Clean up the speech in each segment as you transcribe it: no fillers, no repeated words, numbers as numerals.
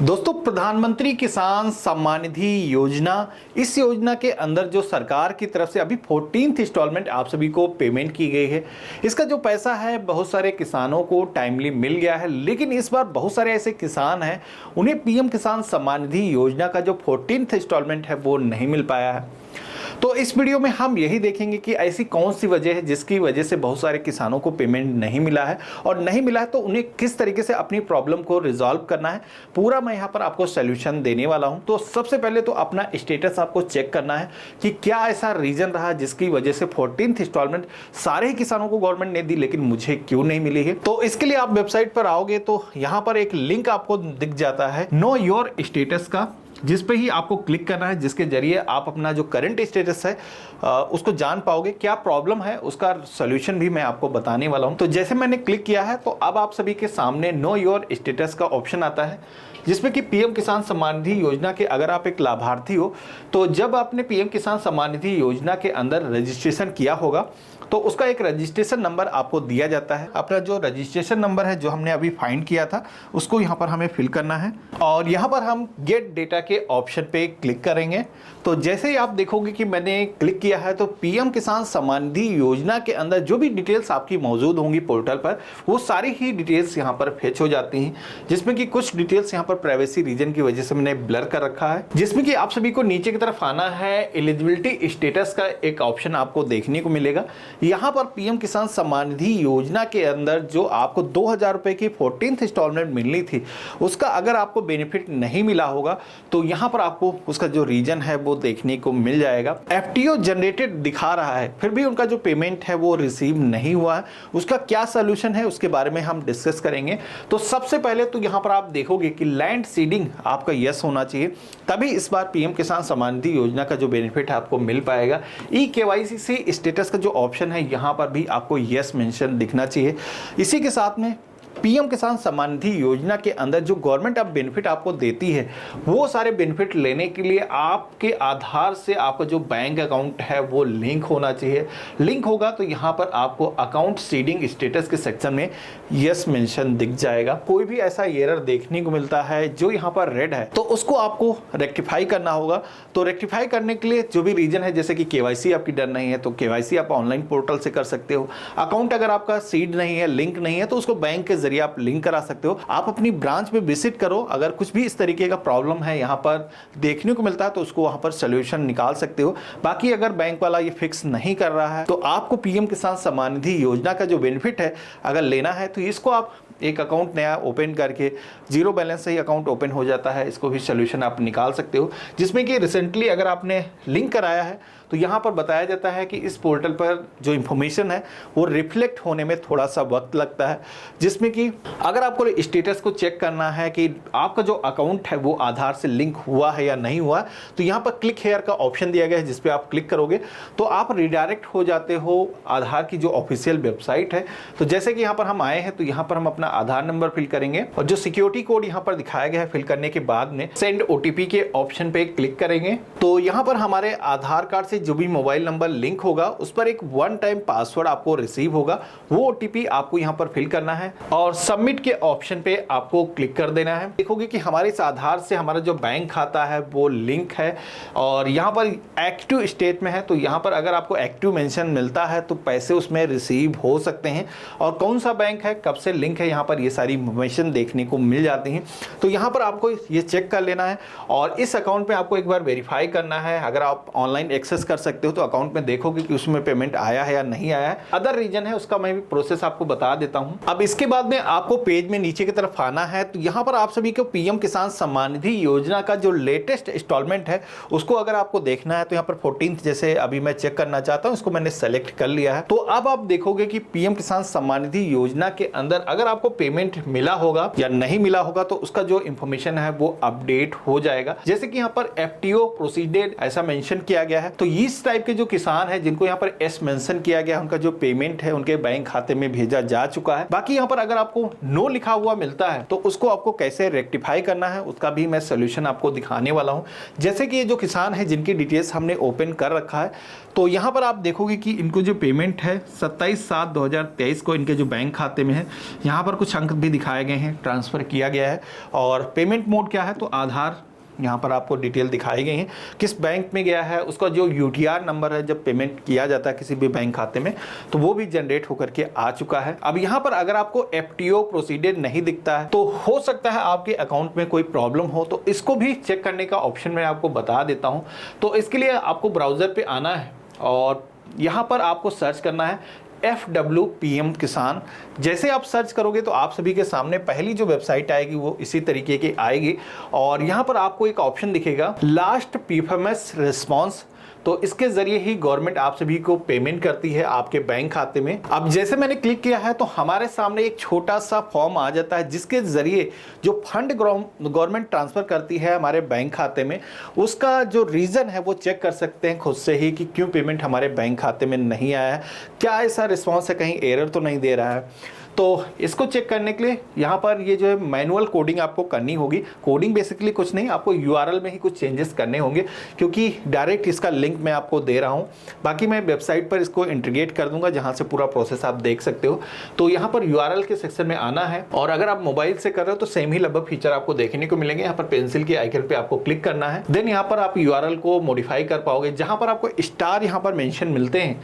दोस्तों, प्रधानमंत्री किसान सम्मान निधि योजना, इस योजना के अंदर जो सरकार की तरफ से अभी 14th इंस्टॉलमेंट आप सभी को पेमेंट की गई है। इसका जो पैसा है बहुत सारे किसानों को टाइमली मिल गया है, लेकिन इस बार बहुत सारे ऐसे किसान हैं उन्हें पीएम किसान सम्मान निधि योजना का जो 14th इंस्टॉलमेंट है वो नहीं मिल पाया है। तो इस वीडियो में हम यही देखेंगे कि ऐसी कौन सी वजह है जिसकी वजह से बहुत सारे किसानों को पेमेंट नहीं मिला है, और नहीं मिला है तो उन्हें किस तरीके से अपनी प्रॉब्लम को रिजॉल्व करना है, पूरा मैं यहाँ पर आपको सोल्यूशन देने वाला हूँ। तो सबसे पहले तो अपना स्टेटस आपको चेक करना है कि क्या ऐसा रीजन रहा जिसकी वजह से 14th इंस्टॉलमेंट सारे ही किसानों को गवर्नमेंट ने दी लेकिन मुझे क्यों नहीं मिली है। तो इसके लिए आप वेबसाइट पर आओगे तो यहाँ पर एक लिंक आपको दिख जाता है नो योर स्टेटस का, जिस पे ही आपको क्लिक करना है, जिसके जरिए आप अपना जो करंट स्टेटस है उसको जान पाओगे। क्या प्रॉब्लम है उसका सॉल्यूशन भी मैं आपको बताने वाला हूं। तो जैसे मैंने क्लिक किया है तो अब आप सभी के सामने नो योर स्टेटस का ऑप्शन आता है, जिसमें कि पीएम किसान सम्मान निधि योजना के अगर आप एक लाभार्थी हो तो जब आपने पीएम किसान सम्मान निधि योजना के अंदर रजिस्ट्रेशन किया होगा तो उसका एक रजिस्ट्रेशन नंबर आपको दिया जाता है। अपना जो रजिस्ट्रेशन नंबर है जो हमने अभी फाइंड किया था उसको यहाँ पर हमें फिल करना है, और यहाँ पर हम गेट डेटा के ऑप्शन पे क्लिक करेंगे। तो जैसे ही आप देखोगे कि मैंने क्लिक किया है तो पीएम किसान सम्मान निधि योजना के अंदर जो भी डिटेल्स आपकी मौजूद होंगी पोर्टल पर, वो सारी ही डिटेल्स यहाँ पर फेच हो जाती हैं, जिसमें कि कुछ डिटेल्स यहाँ पर प्राइवेसी रीजन की वजह से मैंने ब्लर कर रखा है। जिसमें कि आप सभी को नीचे की तरफ आना है, एलिजिबिलिटी स्टेटस का एक ऑप्शन आपको देखने को मिलेगा। यहाँ पर पीएम किसान सम्मान निधि योजना के अंदर जो आपको 2000 रुपए की 14th इंस्टॉलमेंट मिलनी थी उसका अगर आपको बेनिफिट नहीं मिला होगा तो यहाँ पर आपको उसका जो रीजन है वो देखने को मिल जाएगा। एफटीओ जनरेटेड दिखा रहा है, फिर भी उनका जो पेमेंट है वो रिसीव नहीं हुआ है। उसका क्या सोल्यूशन है उसके बारे में हम डिस्कस करेंगे। तो सबसे पहले तो यहाँ पर आप देखोगे कि लैंड सीडिंग आपका यस होना चाहिए, तभी इस बार पीएम किसान सम्मान निधि योजना का जो बेनिफिट है आपको मिल पाएगा। ई-केवाईसी से स्टेटस का जो ऑप्शन है यहाँ पर भी आपको यस मेंशन दिखना चाहिए। इसी के साथ में पीएम किसान सम्मान निधि योजना के अंदर जो गवर्नमेंट अब बेनिफिट आपको देती है वो सारे बेनिफिट लेने के लिए आपके आधार से आपका जो बैंक अकाउंट है वो लिंक होना चाहिए। लिंक होगा तो यहाँ पर आपको अकाउंट सीडिंग स्टेटस के सेक्शन में यस मेंशन दिख जाएगा। कोई भी ऐसा एरर देखने को मिलता है जो यहाँ पर रेड है तो उसको आपको रेक्टिफाई करना होगा। तो रेक्टिफाई करने के लिए जो भी रीजन है, जैसे कि केवाईसी आपकी डन नहीं है तो केवाईसी आप ऑनलाइन पोर्टल से कर सकते हो। अकाउंट अगर आपका सीड नहीं है, लिंक नहीं है, तो उसको बैंक के जरिए आप लिंक करा सकते हो। आप अपनी ब्रांच में विजिट करो, अगर कुछ भी इस तरीके का प्रॉब्लम है यहाँ पर देखने को मिलता है तो उसको वहां पर सोल्यूशन निकाल सकते हो। बाकी अगर बैंक वाला ये फिक्स नहीं कर रहा है तो आपको पीएम किसान सम्मान निधि योजना का जो बेनिफिट है अगर लेना है तो इसको आप एक अकाउंट नया ओपन करके, जीरो बैलेंस से ही अकाउंट ओपन हो जाता है, इसको भी सोल्यूशन आप निकाल सकते हो। जिसमें कि रिसेंटली अगर आपने लिंक कराया है तो यहाँ पर बताया जाता है कि इस पोर्टल पर जो इन्फॉर्मेशन है वो रिफ्लेक्ट होने में थोड़ा सा वक्त लगता है। जिसमें कि अगर आपको स्टेटस को चेक करना है कि आपका जो अकाउंट है वो आधार से लिंक हुआ है या नहीं हुआ, तो यहाँ पर क्लिक हेयर का ऑप्शन दिया गया है, जिस पे आप क्लिक करोगे तो आप रिडायरेक्ट हो जाते हो आधार की जो ऑफिशियल वेबसाइट है। तो जैसे कि यहाँ पर हम आए हैं तो यहाँ पर हम अपना आधार नंबर फिल करेंगे, और जो सिक्योरिटी कोड यहाँ पर दिखाया गया है फिल करने के बाद में सेंड ओटीपी के ऑप्शन पे क्लिक करेंगे। तो यहाँ पर हमारे आधार कार्ड से जो भी मोबाइल नंबर लिंक होगा उस पर एक वन टाइम पासवर्ड आपको रिसीव होगा, वो ओटीपी आपको यहाँ पर फिल करना है और सबमिट के ऑप्शन पे आपको क्लिक कर देना है। देखोगे कि हमारे इस आधार से हमारा जो बैंक खाता है वो लिंक है और यहाँ पर एक्टिव स्टेट में है। तो यहाँ पर अगर आपको एक्टिव मेंशन मिलता है तो पैसे उसमें रिसीव हो सकते हैं, और कौन सा बैंक है, कब से लिंक है, यहाँ पर ये सारी इंफॉर्मेशन देखने को मिल जाती हैं। तो यहाँ पर आपको ये चेक कर लेना है और इस अकाउंट पे आपको एक बार वेरीफाई करना है। अगर आप ऑनलाइन एक्सेस कर सकते हो तो अकाउंट में देखोगे कि उसमें पेमेंट आया है या नहीं आया है। अदर रीजन है उसका मैं भी प्रोसेस आपको बता देता हूं। अब इसके बाद में आपको पेज में नीचे की तरफ आना है, तो यहाँ पर आप सभी को पीएम किसान सम्मान निधि योजना का जो लेटेस्ट इंस्टॉलमेंट है उसको अगर आपको देखना है तो यहाँ पर 14th जैसे अभी मैं चेक करना चाहता हूँ, उसको मैंने सेलेक्ट कर लिया है। तो अब आप देखोगे कि पीएम किसान सम्मान निधि योजना के अंदर अगर आपको पेमेंट मिला होगा या नहीं मिला होगा तो उसका जो इंफॉर्मेशन है वो अपडेट हो जाएगा। जैसे कि यहाँ पर एफटीओ प्रोसीडेड ऐसा मेंशन किया गया है, तो इस टाइप के जो किसान है जिनको यहाँ पर एस मेंशन किया गया, उनका जो पेमेंट है उनके बैंक खाते में भेजा जा चुका है। बाकी यहाँ पर अगर आपको नो लिखा हुआ मिलता है तो उसको आपको कैसे रेक्टिफाई करना है उसका भी मैं सोल्यूशन आपको दिखाने वाला हूँ। जैसे कि ये जो किसान है जिनकी डिटेल्स हमने ओपन कर रखा है, तो यहाँ पर आप देखोगे कि इनको जो पेमेंट है 27/7/2023 को इनके जो बैंक खाते में है, यहाँ पर कुछ अंक भी दिखाए गए हैं, ट्रांसफ़र किया गया है। और पेमेंट मोड क्या है, तो आधार यहाँ पर आपको डिटेल दिखाई गई है, किस बैंक में गया है, उसका जो यूटीआर नंबर है जब पेमेंट किया जाता है किसी भी बैंक खाते में, तो वो भी जनरेट होकर के आ चुका है। अब यहाँ पर अगर आपको एफटीओ प्रोसीडर नहीं दिखता है तो हो सकता है आपके अकाउंट में कोई प्रॉब्लम हो, तो इसको भी चेक करने का ऑप्शन मैं आपको बता देता हूँ। तो इसके लिए आपको ब्राउज़र पर आना है और यहाँ पर आपको सर्च करना है FWPM किसान। जैसे आप सर्च करोगे तो आप सभी के सामने पहली जो वेबसाइट आएगी वो इसी तरीके की आएगी और यहाँ पर आपको एक ऑप्शन दिखेगा लास्ट पीएफएमएस रिस्पॉन्स। तो इसके जरिए ही गवर्नमेंट आप सभी को पेमेंट करती है आपके बैंक खाते में। अब जैसे मैंने क्लिक किया है तो हमारे सामने एक छोटा सा फॉर्म आ जाता है जिसके जरिए जो फंड गवर्नमेंट ट्रांसफर करती है हमारे बैंक खाते में उसका जो रीज़न है वो चेक कर सकते हैं खुद से ही कि क्यों पेमेंट हमारे बैंक खाते में नहीं आया है, क्या ऐसा रिस्पॉन्स है, कहीं एरर तो नहीं दे रहा है। तो इसको चेक करने के लिए यहाँ पर ये जो है मैनुअल कोडिंग आपको करनी होगी। कोडिंग बेसिकली कुछ नहीं, आपको यूआरएल में ही कुछ चेंजेस करने होंगे क्योंकि डायरेक्ट इसका लिंक मैं आपको दे रहा हूँ। बाकी मैं वेबसाइट पर इसको इंटीग्रेट कर दूंगा जहाँ से पूरा प्रोसेस आप देख सकते हो। तो यहाँ पर यूआरएल के सेक्शन में आना है और अगर आप मोबाइल से कर रहे हो तो सेम ही लगभग फीचर आपको देखने को मिलेंगे। यहाँ पर पेंसिल के आइकन पे आपको क्लिक करना है, देन यहाँ पर आप यूआरएल को मॉडिफाई कर पाओगे। जहाँ पर आपको स्टार यहाँ पर मेंशन मिलते हैं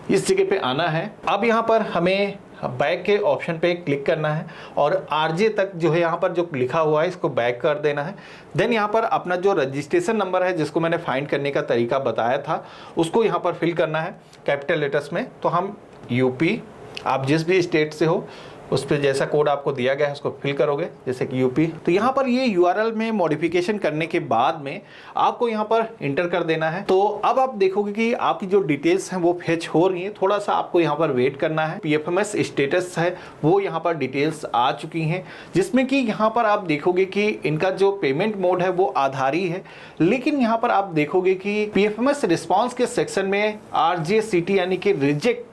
इस जगह पे आना है। अब यहाँ पर हमें बैक के ऑप्शन पे क्लिक करना है और आरजे तक जो है यहाँ पर जो लिखा हुआ है इसको बैक कर देना है। देन यहाँ पर अपना जो रजिस्ट्रेशन नंबर है जिसको मैंने फाइंड करने का तरीका बताया था उसको यहाँ पर फिल करना है कैपिटल लेटर्स में। तो हम यूपी, आप जिस भी स्टेट से हो उस पर जैसा कोड आपको दिया गया है उसको फिल करोगे, जैसे कि यूपी। तो यहाँ पर ये यूआरएल में मॉडिफिकेशन करने के बाद में आपको यहाँ पर इंटर कर देना है। तो अब आप देखोगे कि आपकी जो डिटेल्स हैं वो फेच हो रही हैं। थोड़ा सा आपको यहाँ पर वेट करना है। पीएफएमएस स्टेटस है वो यहाँ पर डिटेल्स आ चुकी हैं जिसमें कि यहाँ पर आप देखोगे कि इनका जो पेमेंट मोड है वो आधारी है, लेकिन यहाँ पर आप देखोगे कि पीएफएमएस रिस्पॉन्स के सेक्शन में RJCT यानी कि रिजेक्ट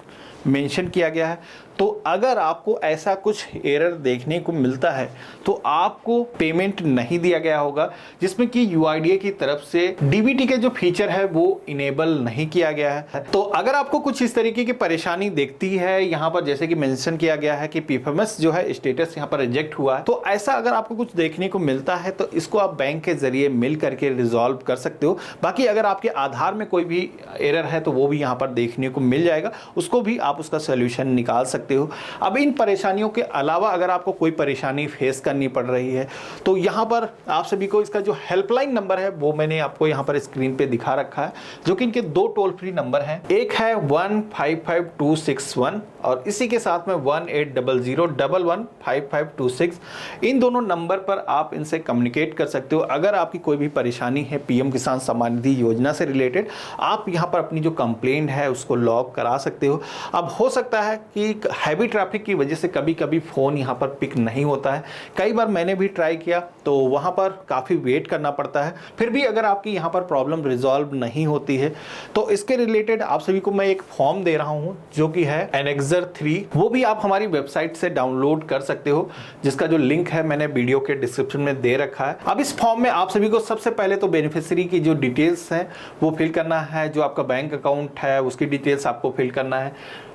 मेंशन किया गया है। तो अगर आपको ऐसा कुछ एरर देखने को मिलता है तो आपको पेमेंट नहीं दिया गया होगा, जिसमें कि UIDAI की तरफ से DBT के जो फीचर है वो इनेबल नहीं किया गया है। तो अगर आपको कुछ इस तरीके की परेशानी देखती है, यहाँ पर जैसे कि मेंशन किया गया है कि पीएफएमएस जो है स्टेटस यहाँ पर रिजेक्ट हुआ है, तो ऐसा अगर आपको कुछ देखने को मिलता है तो इसको आप बैंक के जरिए मिल करके रिजॉल्व कर सकते हो। बाकी अगर आपके आधार में कोई भी एरर है तो वो भी यहाँ पर देखने को मिल जाएगा, उसको भी आप उसका सोल्यूशन निकाल सकते हो। अब इन परेशानियों के अलावा अगर आपको कोई परेशानी फेस करनी पड़ रही है तो यहाँ पर आप सभी को इसका जो हेल्पलाइन नंबर है वो मैंने आपको यहाँ पर स्क्रीन पे दिखा रखा है, जो कि इनके दो टोल फ्री नंबर हैं। एक है 155261 और इसी के साथ में 1800115526। इन दोनों नंबर पर आप इनसे कम्युनिकेट कर सकते हो। अगर आपकी कोई भी परेशानी है पीएम किसान सम्मान निधि योजना से रिलेटेड, आप यहाँ पर अपनी जो कंप्लेंट है उसको लॉग करा सकते हो। अब हो सकता है कि हैवी ट्रैफिक की वजह से कभी कभी फ़ोन यहाँ पर पिक नहीं होता है। कई बार मैंने भी ट्राई किया तो वहाँ पर काफ़ी वेट करना पड़ता है। फिर भी अगर आपकी यहाँ पर प्रॉब्लम रिजॉल्व नहीं होती है तो इसके रिलेटेड आप सभी को मैं एक फॉर्म दे रहा हूँ जो कि है एनेक्सर 3। वो भी आप हमारी वेबसाइट से डाउनलोड कर सकते हो, जिसका जो लिंक है मैंने वीडियो के डिस्क्रिप्शन में दे रखा है। अब इस फॉर्म में आप सभी को सबसे पहले तो बेनिफिशियरी की जो डिटेल्स हैं वो फिल करना है, जो आपका बैंक अकाउंट है उसकी डिटेल्स आपको फिल करना है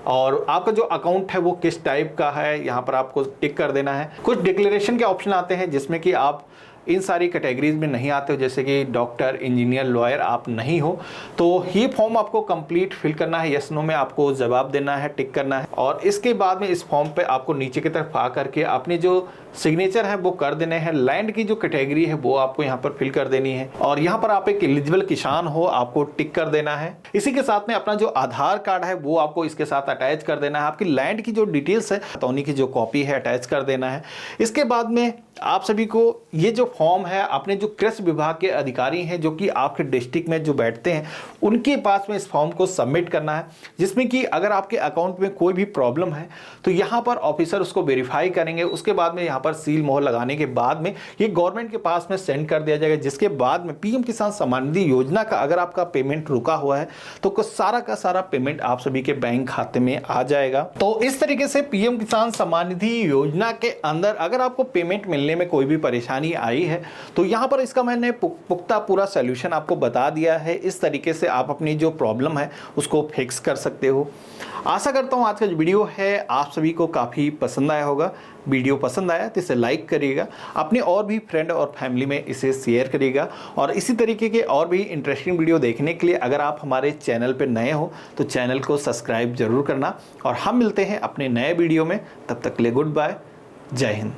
और आपका जो अकाउंट है वो किस टाइप का है यहाँ पर आपको टिक कर देना है। कुछ डिक्लेरेशन के ऑप्शन आते हैं जिसमें कि आप इन सारी कैटेगरीज में नहीं आते हो, जैसे कि डॉक्टर, इंजीनियर, लॉयर आप नहीं हो, तो ये फॉर्म आपको कंप्लीट फिल करना है। यस नो में आपको जवाब देना है, टिक करना है और इसके बाद में इस फॉर्म पे आपको नीचे की तरफ आ करके अपने जो सिग्नेचर है वो कर देने हैं। लैंड की जो कैटेगरी है वो आपको यहाँ पर फिल कर देनी है और यहाँ पर आप एक एलिजिबल किसान हो आपको टिक कर देना है। इसी के साथ में अपना जो आधार कार्ड है वो आपको इसके साथ अटैच कर देना है। आपकी लैंड की जो डिटेल्स है खतौनी की जो कॉपी है अटैच कर देना है। इसके बाद में आप सभी को ये जो फॉर्म है अपने जो कृषि विभाग के अधिकारी हैं जो कि आपके डिस्ट्रिक्ट में जो बैठते हैं उनके पास में इस फॉर्म को सबमिट करना है, जिसमें कि अगर आपके अकाउंट में कोई भी प्रॉब्लम है तो यहाँ पर ऑफिसर उसको वेरीफाई करेंगे। उसके बाद में यहाँ यहाँ पर सील मोहर लगाने के बाद में ये गवर्नमेंट के पास में सेंड कर दिया जाएगा, जिसके बाद में पीएम किसान सम्मान निधि योजना का अगर आपका पेमेंट रुका हुआ है तो सारा का सारा पेमेंट आप सभी के बैंक खाते में आ जाएगा। तो इस तरीके से पीएम किसान सम्मान निधि योजना के अंदर अगर आपको पेमेंट मिलने में कोई भी परेशानी आई है तो यहाँ पर इसका मैंने पुख्ता पूरा सोल्यूशन आपको बता दिया है। इस तरीके से आप अपनी जो प्रॉब्लम है उसको फिक्स कर सकते हो। आशा करता हूँ आज का जो वीडियो है आप सभी को काफ़ी पसंद आया होगा। वीडियो पसंद आया तो इसे लाइक करिएगा, अपने और भी फ्रेंड और फैमिली में इसे शेयर करिएगा, और इसी तरीके के और भी इंटरेस्टिंग वीडियो देखने के लिए अगर आप हमारे चैनल पर नए हो तो चैनल को सब्सक्राइब जरूर करना। और हम मिलते हैं अपने नए वीडियो में, तब तक के लिए गुड बाय, जय हिंद।